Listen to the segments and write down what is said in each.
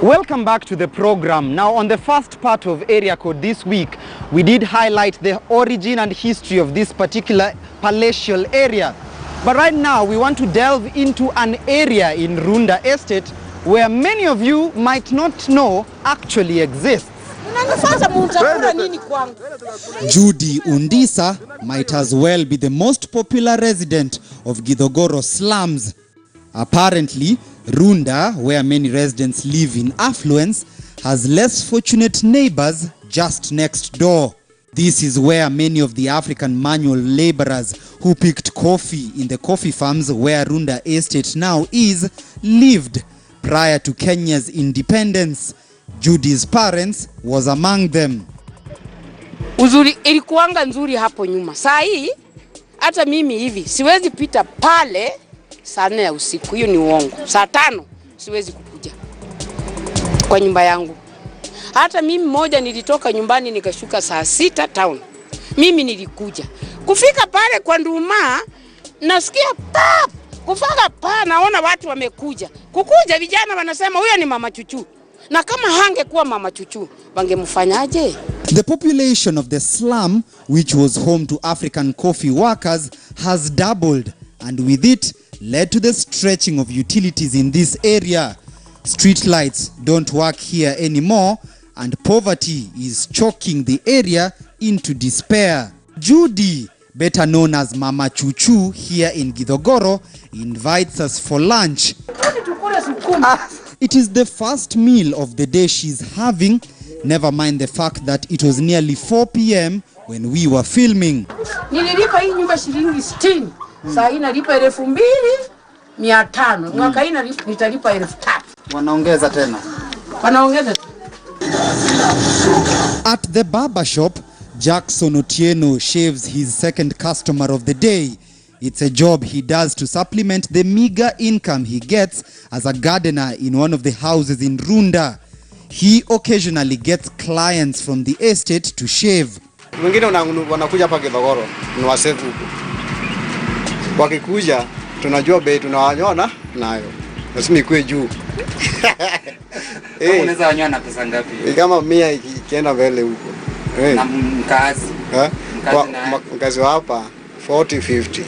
Welcome back to the program. Now, on the first part of Area Code this week, we did highlight the origin and history of this particular palatial area. But right now, we want to delve into an area in Runda Estate where many of you might not know actually exists. Judy Undisa might as well be the most popular resident of Githogoro slums. Apparently, Runda, where many residents live in affluence, has less fortunate neighbors just next door. This is where many of the African manual laborers who picked coffee in the coffee farms where Runda Estate now is, lived prior to Kenya's independence. Judy's parents was among them. Uzuri ilikuanga nzuri hapo nyuma. Saa hii hata mimi hivi siwezi pita pale saa 4 ya usiku. Hiyo ni uongo. Saa 5 siwezi kukuja kwa nyumba yangu. Hata mimi moja nilitoka nyumbani nikashuka saa 6 town. Mimi nilikuja. Kufika pale kwa Nduma nasikia pap. Kufika pale naona watu wamekuja. Kukuja vijana wanasema huyo ni mama Chuchu. Na kama hangekuwa mama Chuchu, wangemfanyaje? The population of the slum, which was home to African coffee workers, has doubled, and with it led to the stretching of utilities in this area. Street lights don't work here anymore, and poverty is choking the area into despair. Judy, better known as Mama Chuchu here in Githogoro, invites us for lunch. It is the first meal of the day she's having, never mind the fact that it was nearly 4 p.m. when we were filming. Nililipa hii nyumba shilingi 60. Saa hii nalipa 2,500. Mwaka hii nitalipa 3,000. Wanaongeza tena. Wanaongeza. At the barber shop, Jackson Otieno shaves his second customer of the day. It's a job he does to supplement the meager income he gets as a gardener in one of the houses in Runda. He occasionally gets clients from the estate to shave. Wengine wanakuja hapa Githogoro, ni wasefu huko. Wakikuja, tunajua bei tunawanyoa nayo. Lazima ikuwe juu. Unaweza wanyoa na pesa ngapi? Kama 100 ikienda mbele huko. Na mkazi. Mkazi wa hapa 40-50.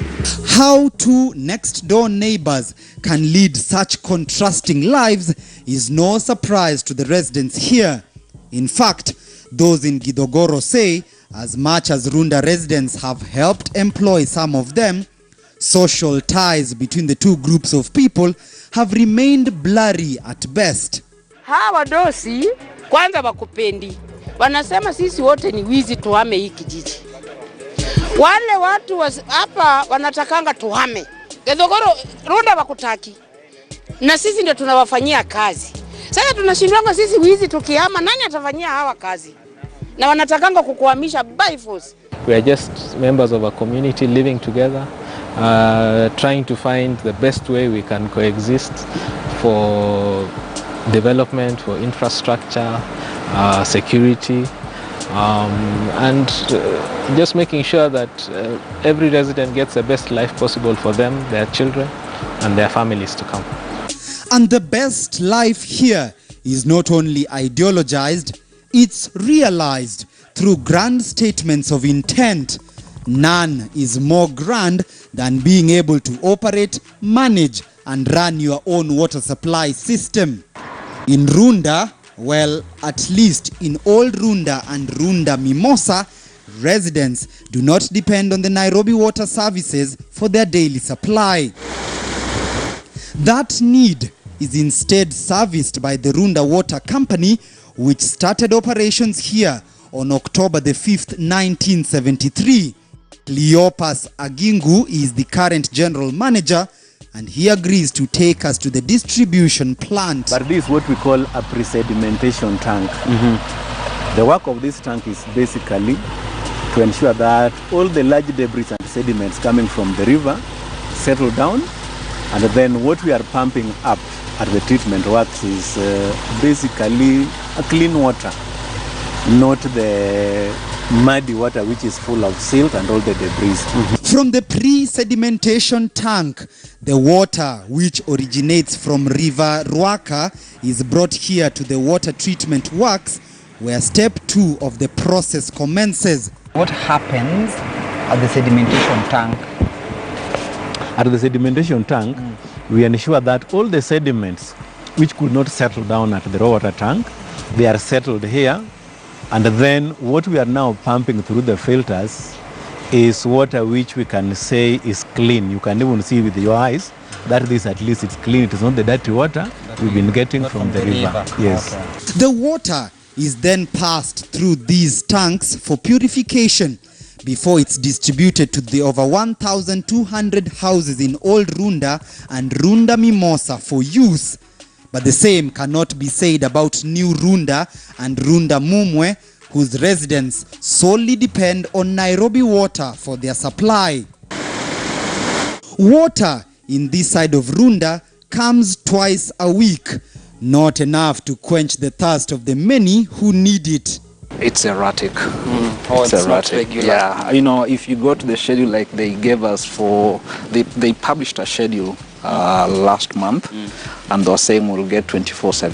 How two next-door neighbors can lead such contrasting lives is no surprise to the residents here. In fact, those in Githogoro say, as much as Runda residents have helped employ some of them, social ties between the two groups of people have remained blurry at best. Hawa dosi kwanza wakupendi. Wanasema sisi wote ni wizi tuhame hii kijiji. Wale watu hapa wanatakanga tuhame. Githogoro Runda wakutaki. Na sisi ndio tunawafanyia kazi. Sasa tunashindwanga sisi wizi tukihama, nani atafanyia hawa kazi? Na wanatakanga kukuhamisha by force. We are just members of a community living together, trying to find the best way we can coexist for development, for infrastructure, security. And just making sure that every resident gets the best life possible for them, their children, and their families to come. And the best life here is not only ideologized, it's realized through grand statements of intent. None is more grand than being able to operate, manage, and run your own water supply system. In Runda, well, at least in Old Runda and Runda Mimosa, residents do not depend on the Nairobi water services for their daily supply. That need is instead serviced by the Runda Water Company, which started operations here on October the 5th, 1973. Cleopas Agingu is the current general manager, and he agrees to take us to the distribution plant. But this is what we call a pre-sedimentation tank. The work of this tank is basically to ensure that all the large debris and sediments coming from the river settle down, and then what we are pumping up at the treatment works is basically a clean water, not the muddy water which is full of silt and all the debris. From the pre-sedimentation tank, the water which originates from River Ruaka is brought here to the water treatment works, where step 2 of the process commences. What happens at the sedimentation tank? At the sedimentation tank, we ensure that all the sediments which could not settle down at the raw water tank, they are settled here. And then what we are now pumping through the filters is water which we can say is clean. You can even see with your eyes that this at least it's clean. It is not the dirty water we've been getting from the river. Yes. Okay. The water is then passed through these tanks for purification before it's distributed to the over 1,200 houses in Old Runda and Runda Mimosa for use. But the same cannot be said about New Runda and Runda Mumwe, whose residents solely depend on Nairobi water for their supply. Water in this side of Runda comes twice a week, not enough to quench the thirst of the many who need it. It's erratic. Oh, it's erratic. not regular. Yeah, you know, if you go to the schedule like they gave us for, they published a schedule last month, and they were saying we'll get 24/7.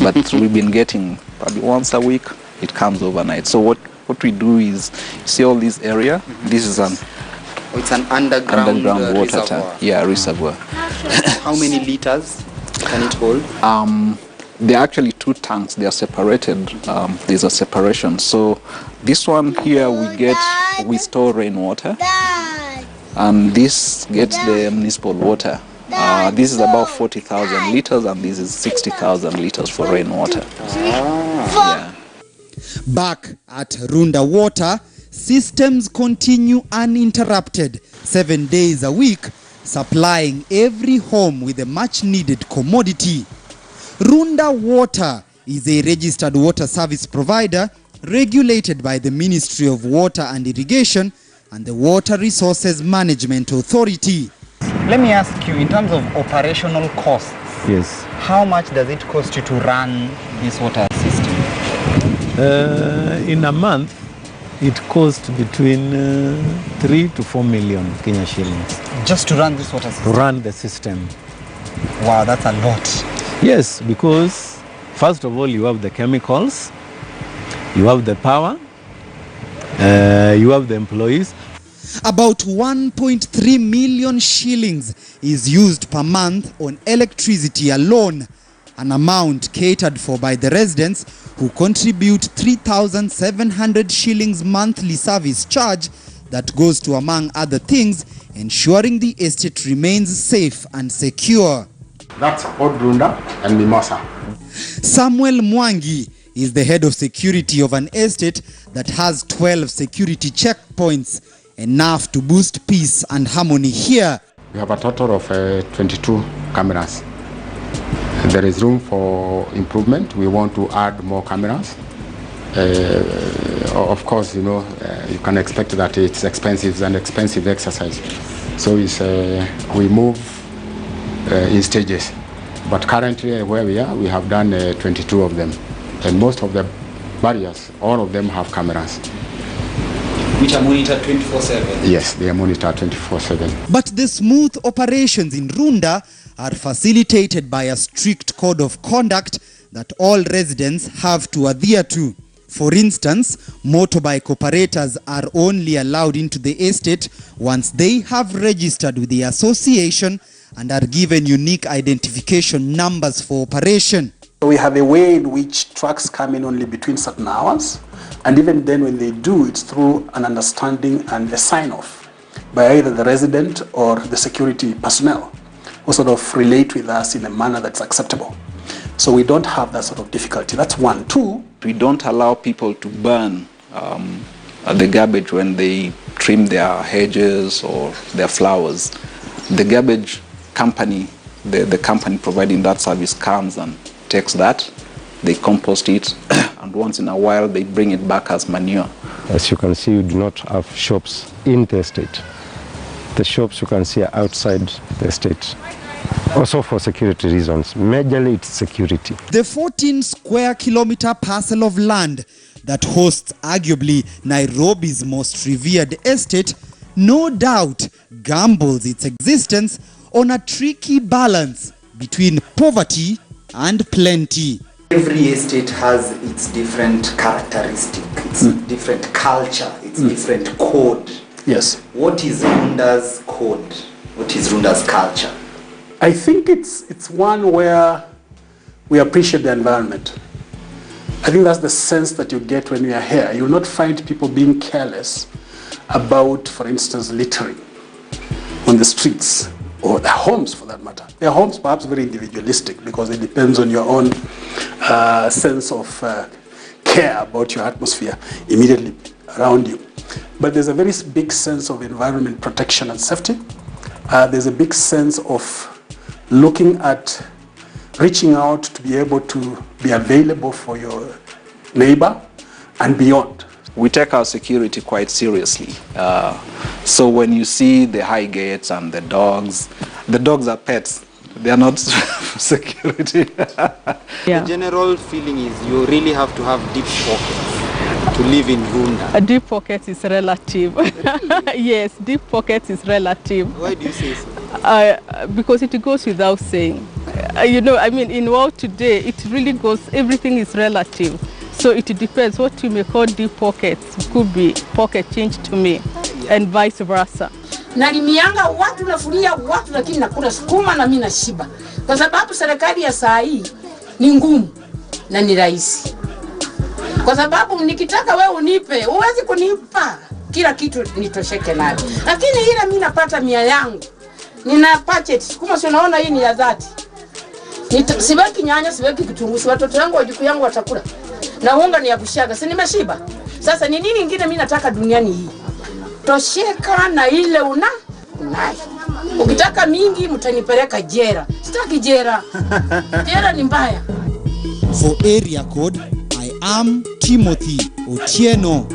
But we've been getting probably once a week. It comes overnight. So what we do is, see all this area. This is an It's an underground water reservoir. tank. Yeah, reservoir. How many liters can it hold? There are actually two tanks. They are separated. There's a separation. So this one here we store rainwater, and this gets the municipal water. This is about 40,000 liters, and this is 60,000 liters for rainwater. Yeah. Back at Runda Water, systems continue uninterrupted 7 days a week, supplying every home with a much needed commodity. Runda Water is a registered water service provider regulated by the Ministry of Water and Irrigation and the Water Resources Management Authority. Let me ask you, in terms of operational costs, Yes. how much does it cost you to run this water system? In a month, it costs between 3 to 4 million Kenya shillings Just to run this water to system? run the system. Wow, that's a lot. Yes, because first of all, you have the chemicals, you have the power, you have the employees. About 1.3 million shillings is used per month on electricity alone, an amount catered for by the residents who contribute 3,700 shillings monthly service charge that goes to, among other things, ensuring the estate remains safe and secure. That's Old Runda and Mimosa. Samuel Mwangi is the head of security of an estate that has 12 security checkpoints, enough to boost peace and harmony here. We have a total of 22 cameras. There is room for improvement. We want to add more cameras. Of course, you know, you can expect that it's expensive, it's an expensive exercise. So we move in stages. But currently where we are, we have done 22 of them. And most of the barriers, all of them have cameras. Which are monitored 24/7? Yes, they are monitored 24/7. But the smooth operations in Runda are facilitated by a strict code of conduct that all residents have to adhere to. For instance, motorbike operators are only allowed into the estate once they have registered with the association and are given unique identification numbers for operation. We have a way in which trucks come in only between certain hours, and even then when they do, it's through an understanding and a sign-off by either the resident or the security personnel who sort of relate with us in a manner that's acceptable. So we don't have that sort of difficulty. That's one. Two, We don't allow people to burn the garbage when they trim their hedges or their flowers. The garbage company, the company providing that service comes and takes that, they compost it, and once in a while they bring it back as manure. As you can see, we do not have shops in the estate. The shops you can see are outside the estate. Also for security reasons. Majorly it's security. The 14 square kilometer parcel of land that hosts arguably Nairobi's most revered estate no doubt gambles its existence on a tricky balance between poverty and plenty. Every estate has its different characteristic, its different culture, its different code. Yes. What is Runda's code? What is Runda's culture? I think it's one where we appreciate the environment. I think that's the sense that you get when you are here. You will not find people being careless about, for instance, littering on the streets or their homes for that matter. Their homes perhaps very individualistic because it depends on your own sense of care about your atmosphere immediately around you. But there's a very big sense of environment protection and safety. There's a big sense of looking at reaching out to be able to be available for your neighbor and beyond. We take our security quite seriously. So when you see the high gates and the dogs are pets. They are not security. The general feeling is you really have to have deep pockets to live in Runda. A deep pocket is relative. Yes, deep pocket is relative. Why do you say so? Because it goes without saying. You know, I mean, in world today, it really goes, everything is relative. So it depends. What you may call deep pockets could be pocket change to me, and vice versa. Nalimianga watu nafuria watu lakini nakula sukuma na mimi nashiba. Kwa sababu serikali ya saa hii ni ngumu na ni rahisi. Kwa sababu nikitaka wewe unipe, huwezi kunipa kila kitu nitosheke nayo. Lakini ile mimi napata 100 yangu. Nina budget sukuma, si unaona hii ni ya dhati. Siweki nyanya, siweki kitunguu, watoto wangu wajukuu yangu watakula. Na unga ni ya bushaga, si nimeshiba. Sasa ni nini nyingine mimi nataka duniani hii? Tosheka na ile unayo. Ukitaka mingi mtanipeleka jera. Sitaki jera. Jera ni mbaya. For area code, I am Timothy Otieno.